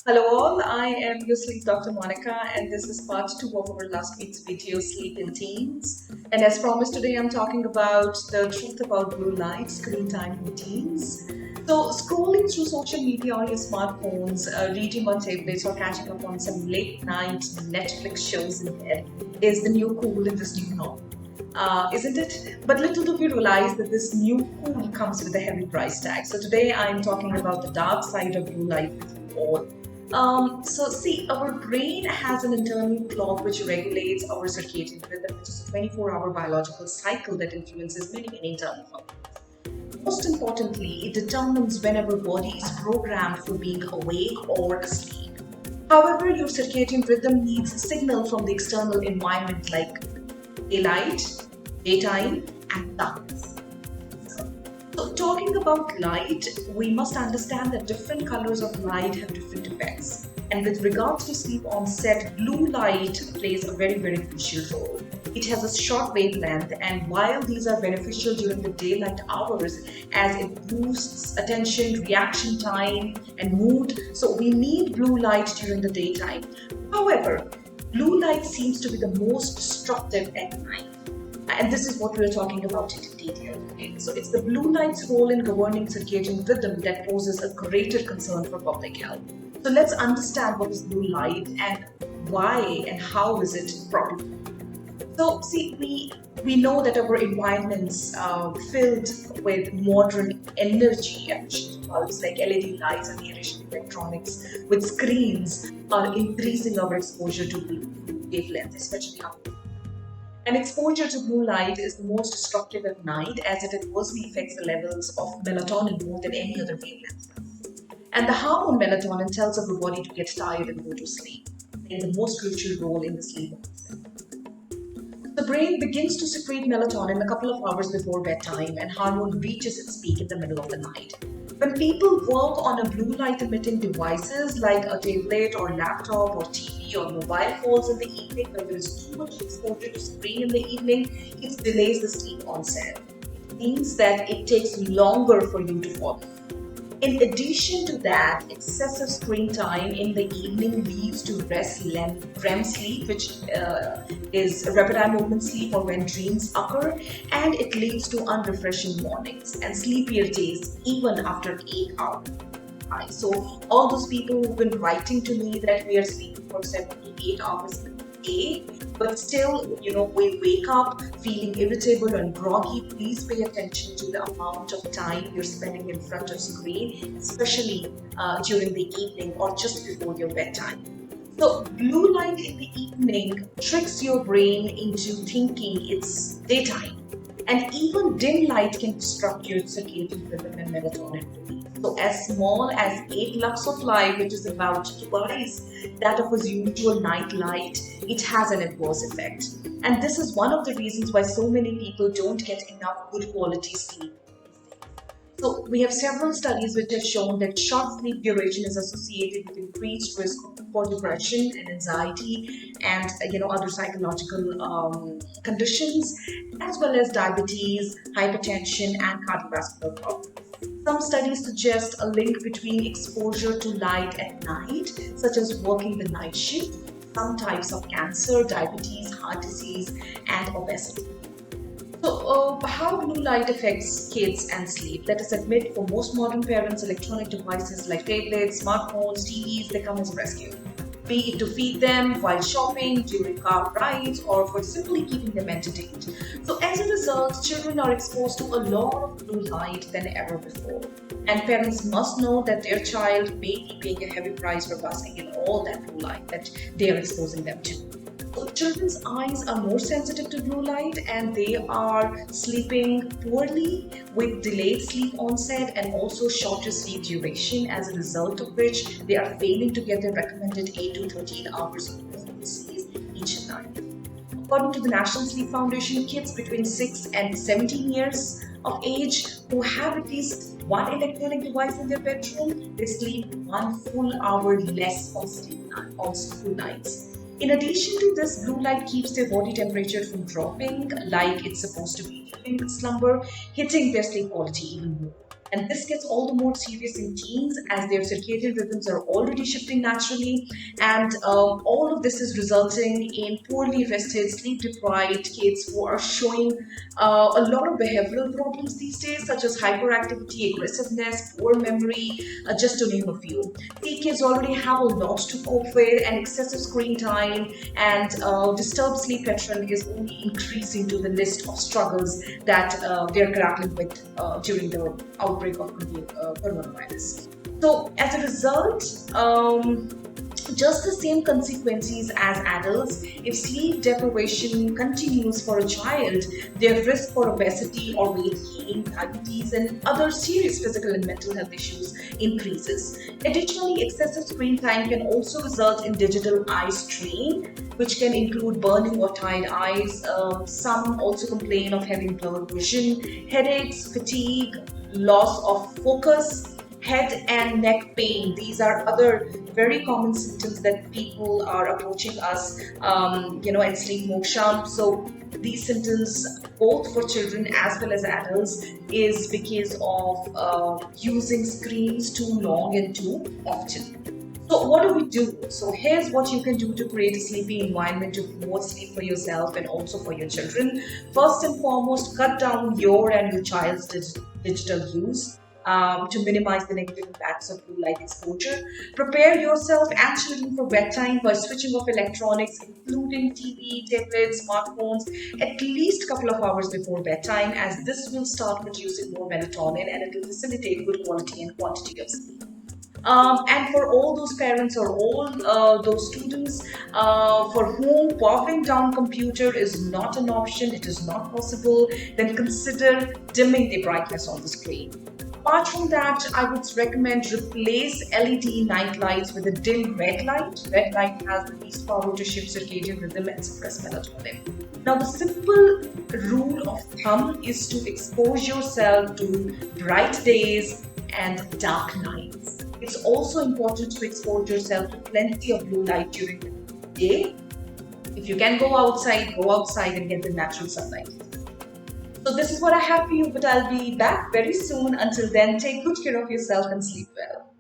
Hello all, I am your sleep Dr. Monica and this is part 2 of our last week's video, Sleep in Teens. And as promised, today I'm talking about the truth about blue light screen time routines. So scrolling through social media on your smartphones, reading on tablets or catching up on some late night Netflix shows in bed is the new cool in this new norm. Isn't it? But little do we realize that this new cool comes with a heavy price tag. So today I'm talking about the dark side of blue light with you all. See, our brain has an internal clock which regulates our circadian rhythm, which is a 24-hour biological cycle that influences many internal functions. Most importantly, it determines when our body is programmed for being awake or asleep. However, your circadian rhythm needs signal from the external environment like daylight, daytime, and darkness. So, talking about light, we must understand that different colors of light have different effects. And with regards to sleep onset, blue light plays a very crucial role. It has a short wavelength, and while these are beneficial during the daylight hours, as it boosts attention, reaction time, and mood, so we need blue light during the daytime. However, blue light seems to be the most destructive at night. And this is what we're talking about in detail today. So it's the blue light's role in governing circadian rhythm that poses a greater concern for public health. So let's understand what is blue light and why and how is it problem. So see, we know that our environments filled with modern energy efficient bulbs like LED lights and irradiation electronics with screens are increasing our exposure to blue wavelength, especially up. And exposure to blue light is the most destructive at night as it adversely affects the levels of melatonin more than any other wavelength. And the hormone melatonin tells our body to get tired and go to sleep, playing the most crucial role in the sleep onset. The brain begins to secrete melatonin a couple of hours before bedtime, and hormone reaches its peak in the middle of the night. When people work on a blue light emitting devices like a tablet or laptop or TV or mobile phones in the evening, when there is too much exposure to screen in the evening, it delays the sleep onset. It means that it takes longer for you to fall. In addition to that, excessive screen time in the evening leads to REM sleep, which is rapid eye movement sleep or when dreams occur, and it leads to unrefreshing mornings and sleepier days even after 8 hours. So, all those people who've been writing to me that we are sleeping for 7 to 8 hours a day, but still, we wake up feeling irritable and groggy. Please pay attention to the amount of time you're spending in front of screen, especially during the evening or just before your bedtime. So, blue light in the evening tricks your brain into thinking it's daytime, and even dim light can disrupt your circadian rhythm and melatonin release. So, as small as 8 lux of light, which is about twice that of a usual night light, it has an adverse effect. And this is one of the reasons why so many people don't get enough good quality sleep. So we have several studies which have shown that short sleep duration is associated with increased risk for depression and anxiety and other psychological conditions, as well as diabetes, hypertension, and cardiovascular problems. Some studies suggest a link between exposure to light at night, such as working the night shift, some types of cancer, diabetes, heart disease, and obesity. So, how blue light affects kids and sleep? Let us admit, for most modern parents, electronic devices like tablets, smartphones, TVs, they come as a rescue. Be it to feed them while shopping, during car rides, or for simply keeping them entertained. So, as a result, children are exposed to a lot of blue light than ever before. And parents must know that their child may be paying a heavy price for basking in all that blue light that they are exposing them to. So children's eyes are more sensitive to blue light and they are sleeping poorly with delayed sleep onset and also shorter sleep duration, as a result of which they are failing to get the recommended 8 to 13 hours of sleep each night. According to the National Sleep Foundation, kids between 6 and 17 years of age who have at least one electronic device in their bedroom, they sleep 1 full hour less on school nights. In addition to this, blue light keeps their body temperature from dropping like it's supposed to be during slumber, hitting their sleep quality even more. And this gets all the more serious in teens as their circadian rhythms are already shifting naturally. And all of this is resulting in poorly rested, sleep deprived kids who are showing a lot of behavioral problems these days, such as hyperactivity, aggressiveness, poor memory, just to name a few. See, kids already have a lot to cope with, and excessive screen time and disturbed sleep pattern is only increasing to the list of struggles that they're grappling with during the outbreak of coronavirus. So, as a result, just the same consequences as adults. If sleep deprivation continues for a child, their risk for obesity or weight gain, diabetes, and other serious physical and mental health issues increases. Additionally, excessive screen time can also result in digital eye strain, which can include burning or tired eyes. Some also complain of having blurred vision, headaches, fatigue, loss of focus, head and neck pain. These are other very common symptoms that people are approaching us, at Sleep Moksham. So these symptoms, both for children as well as adults, is because of using screens too long and too often. So what do we do? So here's what you can do to create a sleepy environment to promote sleep for yourself and also for your children. First and foremost, cut down your and your child's digital use. To minimize the negative impacts of blue light exposure. Prepare yourself and children for bedtime by switching off electronics, including TV, tablets, smartphones, at least a couple of hours before bedtime, as this will start producing more melatonin and it will facilitate good quality and quantity of sleep. And for all those parents or all those students for whom popping down computer is not an option, it is not possible, then consider dimming the brightness on the screen. Apart from that, I would recommend replace LED night lights with a dim red light. Red light has the least power to shift circadian rhythm and suppress melatonin. Now, the simple rule of thumb is to expose yourself to bright days and dark nights. It's also important to expose yourself to plenty of blue light during the day. If you can go outside and get the natural sunlight. So this is what I have for you, but I'll be back very soon. Until then, take good care of yourself and sleep well.